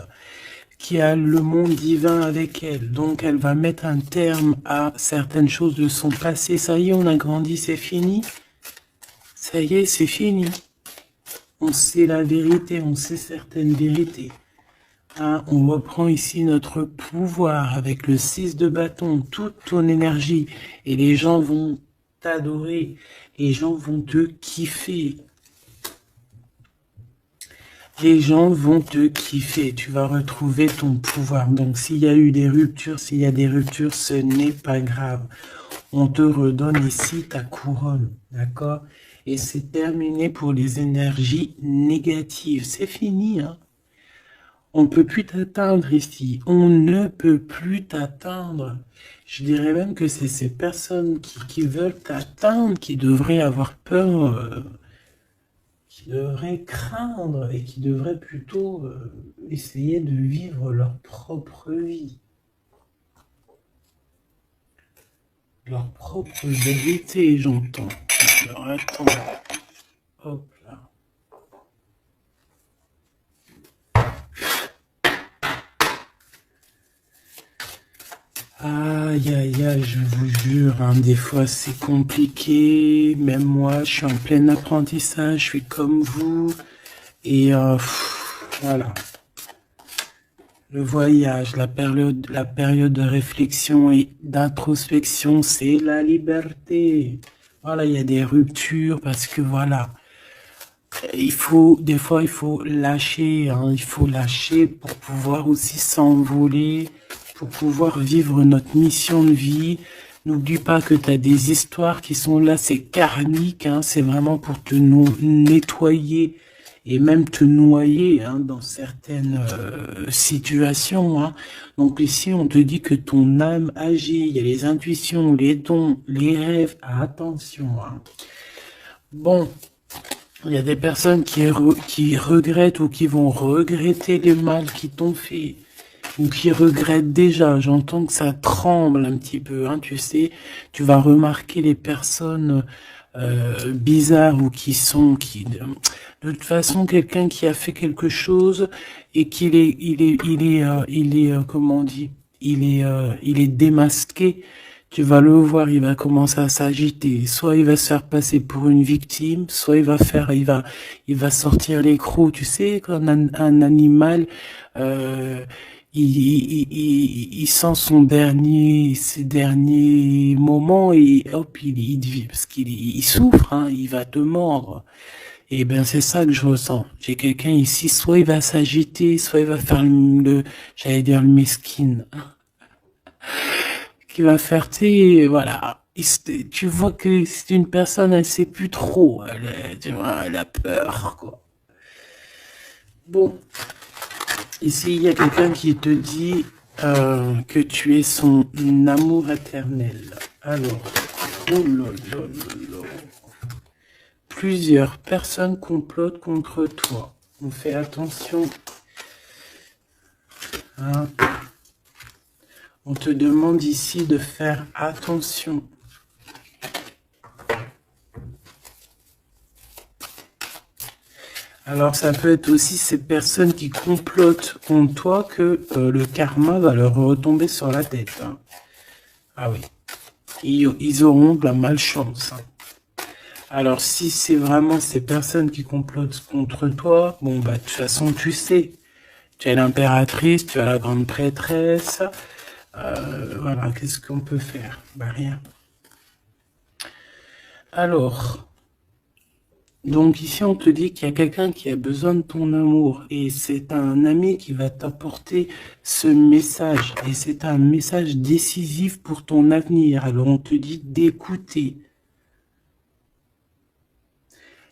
qui a le monde divin avec elle. Donc elle va mettre un terme à certaines choses de son passé. Ça y est, on a grandi, c'est fini. Ça y est, c'est fini. On sait la vérité, on sait certaines vérités. Hein, on reprend ici notre pouvoir avec le 6 de bâton, toute ton énergie. Et les gens vont t'adorer. Les gens vont te kiffer. Les gens vont te kiffer. Tu vas retrouver ton pouvoir. Donc s'il y a eu des ruptures, ce n'est pas grave. On te redonne ici ta couronne. D'accord ? Et c'est terminé pour les énergies négatives. C'est fini, hein. On ne peut plus t'atteindre ici. On ne peut plus t'atteindre. Je dirais même que c'est ces personnes qui veulent t'atteindre qui devraient avoir peur, qui devraient craindre et qui devraient plutôt essayer de vivre leur propre vie. Leur propre vérité, j'entends. Alors attends. Hop là. Aïe aïe aïe, je vous jure, hein, des fois c'est compliqué. Même moi, je suis en plein apprentissage, je suis comme vous. Et voilà. Le voyage, la période de réflexion et d'introspection, c'est la liberté. Voilà, il y a des ruptures parce que voilà, des fois, il faut lâcher, hein, il faut lâcher pour pouvoir aussi s'envoler, pour pouvoir vivre notre mission de vie. N'oublie pas que tu as des histoires qui sont là, c'est karmique, hein, c'est vraiment pour te nettoyer et même te noyer, hein, dans certaines situations, hein. Donc ici, on te dit que ton âme agit, il y a les intuitions, les dons, les rêves, attention, hein. Bon, il y a des personnes qui regrettent ou qui vont regretter les mal qui t'ont fait, ou qui regrettent déjà. J'entends que ça tremble un petit peu, hein, tu sais. Tu vas remarquer les personnes bizarres ou de toute façon, quelqu'un qui a fait quelque chose et comment on dit, il est démasqué. Tu vas le voir, il va commencer à s'agiter. Soit il va se faire passer pour une victime, soit il va sortir les crocs. Tu sais, quand un animal, il sent ses derniers moments et hop, parce qu'il souffre, hein, il va te mordre. Et ben c'est ça que je ressens. J'ai quelqu'un ici, soit il va s'agiter, soit il va faire j'allais dire le mesquine, qui va faire, tu sais, voilà. Tu vois que c'est une personne, elle sait plus trop, tu vois, elle a peur, quoi. Bon, ici il y a quelqu'un qui te dit que tu es son amour éternel. Alors, oh là là là là. Plusieurs personnes complotent contre toi. On fait attention. Hein. On te demande ici de faire attention. Alors ça peut être aussi ces personnes qui complotent contre toi que le karma va leur retomber sur la tête. Hein. Ah oui. Ils auront de la malchance. Hein. Alors si c'est vraiment ces personnes qui complotent contre toi, bon bah de toute façon tu sais. Tu as l'impératrice, tu as la grande prêtresse. Voilà, qu'est-ce qu'on peut faire? Bah rien. Alors, donc ici on te dit qu'il y a quelqu'un qui a besoin de ton amour et c'est un ami qui va t'apporter ce message et c'est un message décisif pour ton avenir. Alors on te dit d'écouter.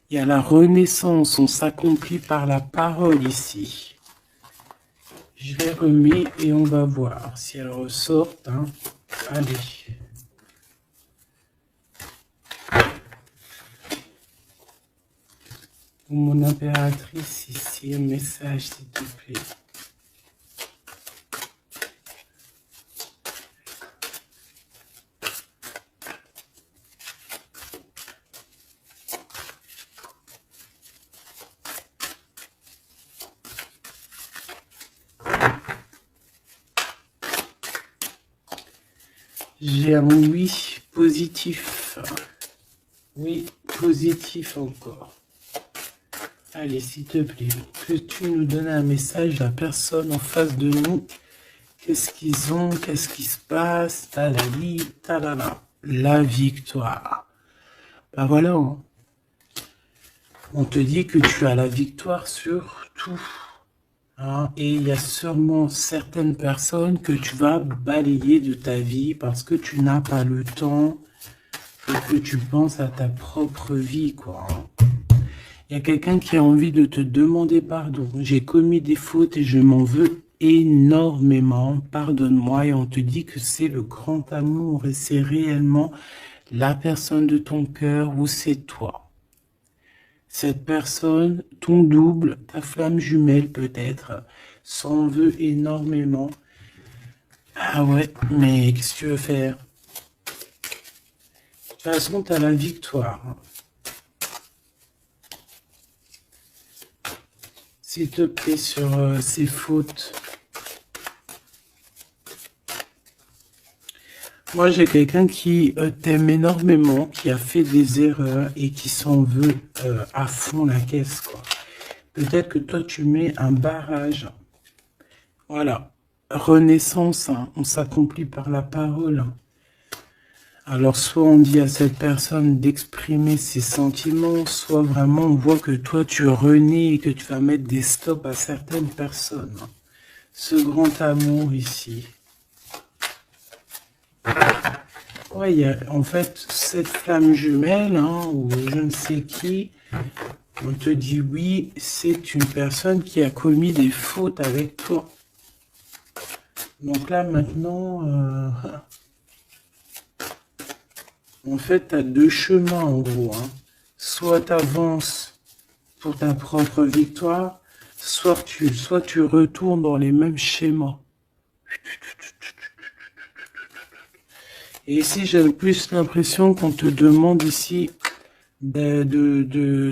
Il y a la renaissance, on s'accomplit par la parole ici. Je les remets et on va voir si elles ressortent. Hein. Allez. Mon impératrice, ici, un message, s'il te plaît. J'ai un oui positif. Oui, positif encore. Allez, s'il te plaît, que tu nous donnes un message, la personne en face de nous. Qu'est-ce qu'ils ont? Qu'est-ce qui se passe? Talali, talala. La victoire. Ben voilà. Hein. On te dit que tu as la victoire sur tout. Hein, et il y a sûrement certaines personnes que tu vas balayer de ta vie parce que tu n'as pas le temps et que tu penses à ta propre vie, quoi. Il y a quelqu'un qui a envie de te demander pardon. J'ai commis des fautes et je m'en veux énormément. Pardonne-moi. Et on te dit que c'est le grand amour et c'est réellement la personne de ton cœur ou c'est toi. Cette personne, ton double, ta flamme jumelle peut-être, s'en veut énormément. Ah ouais, mais qu'est-ce que tu veux faire? De toute façon, tu as la victoire. S'il te plaît, sur ces fautes. Moi, j'ai quelqu'un qui t'aime énormément, qui a fait des erreurs et qui s'en veut à fond la caisse, quoi. Peut-être que toi, tu mets un barrage. Voilà. Renaissance, hein. On s'accomplit par la parole. Alors, soit on dit à cette personne d'exprimer ses sentiments, soit vraiment on voit que toi, tu renais et que tu vas mettre des stops à certaines personnes. Ce grand amour ici. Ouais, il y a en fait cette flamme jumelle, hein, ou je ne sais qui, on te dit oui, c'est une personne qui a commis des fautes avec toi. Donc là maintenant, en fait, tu as deux chemins en gros. Hein. Soit tu avances pour ta propre victoire, soit tu retournes dans les mêmes schémas. Et ici, j'ai plus l'impression qu'on te demande ici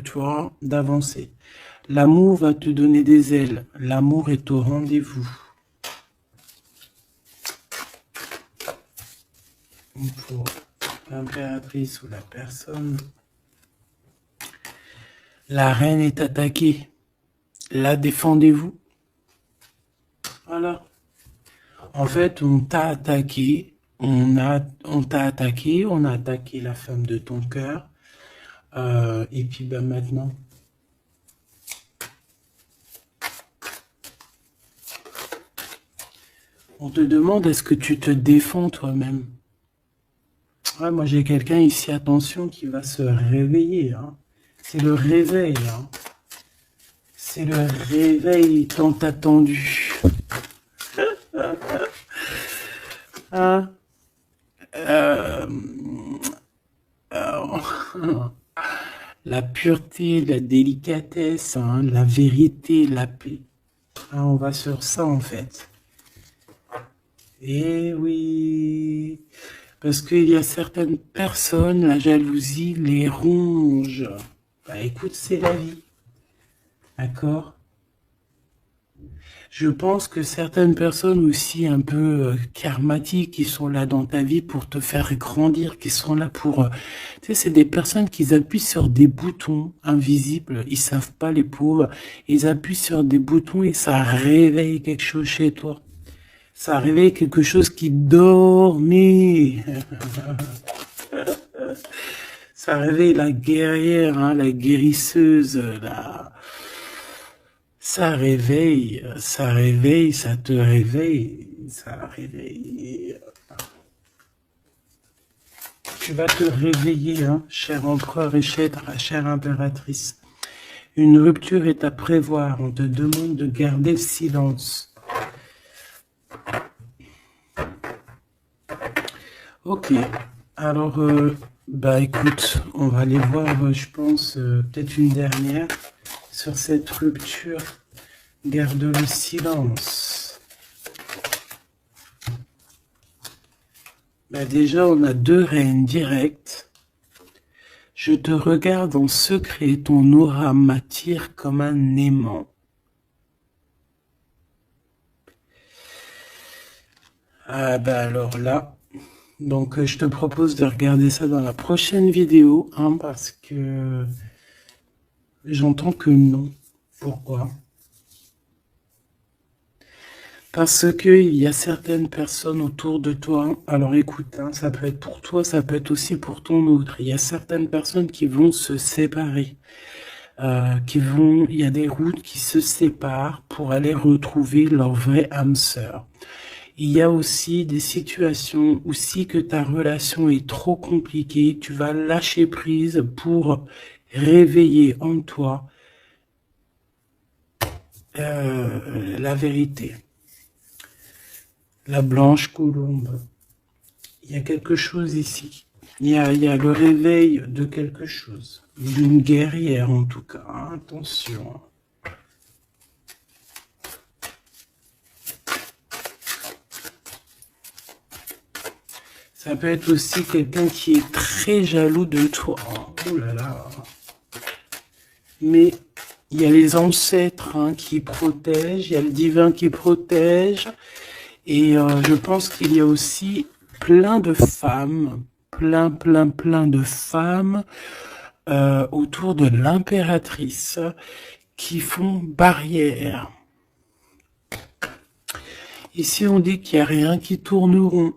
toi, d'avancer. L'amour va te donner des ailes. L'amour est au rendez-vous. Pour l'impératrice ou la personne. La reine est attaquée. La défendez-vous. Voilà. En fait, on t'a attaqué. On t'a attaqué. On a attaqué la femme de ton cœur. Et puis ben maintenant, On te demande est-ce que tu te défends toi-même. Ouais, moi j'ai quelqu'un ici, attention, qui va se réveiller. Hein. C'est le réveil. Hein. C'est le réveil tant attendu. Hein. Euh, la pureté, la délicatesse, hein, la vérité, la paix. Hein, on va sur ça en fait. Eh oui, parce qu'il y a certaines personnes, la jalousie les ronge. Bah écoute, c'est la vie, d'accord? Je pense que certaines personnes aussi un peu karmatiques qui sont là dans ta vie pour te faire grandir, qui sont là pour... tu sais, c'est des personnes qui appuient sur des boutons invisibles, ils savent pas les pauvres, ils appuient sur des boutons et ça réveille quelque chose chez toi. Ça réveille quelque chose qui dormait. Ça réveille la guerrière, hein, la guérisseuse, ça réveille, ça réveille, ça te réveille, ça réveille. Tu vas te réveiller, hein, cher empereur et chère impératrice. Une rupture est à prévoir, on te demande de garder le silence. Ok, alors, bah écoute, on va aller voir, je pense, peut-être une dernière sur cette rupture. Garde le silence. Bah déjà, on a 2 reines directes. Je te regarde en secret, ton aura m'attire comme un aimant. Ah bah alors là, donc je te propose de regarder ça dans la prochaine vidéo, hein, parce que j'entends que non. Pourquoi? Parce que il y a certaines personnes autour de toi, alors écoute, hein, ça peut être pour toi, ça peut être aussi pour ton autre. Il y a certaines personnes qui vont se séparer, il y a des routes qui se séparent pour aller retrouver leur vraie âme sœur. Il y a aussi des situations où si que ta relation est trop compliquée, tu vas lâcher prise pour réveiller en toi la vérité. La blanche colombe. Il y a quelque chose ici. Il y a le réveil de quelque chose. D'une guerrière en tout cas. Hein, attention. Ça peut être aussi quelqu'un qui est très jaloux de toi. Oh là là. Mais il y a les ancêtres, hein, qui protègent, il y a le divin qui protège. Et je pense qu'il y a aussi plein de femmes, plein de femmes autour de l'impératrice qui font barrière. Ici, on dit qu'il n'y a rien qui tourne rond.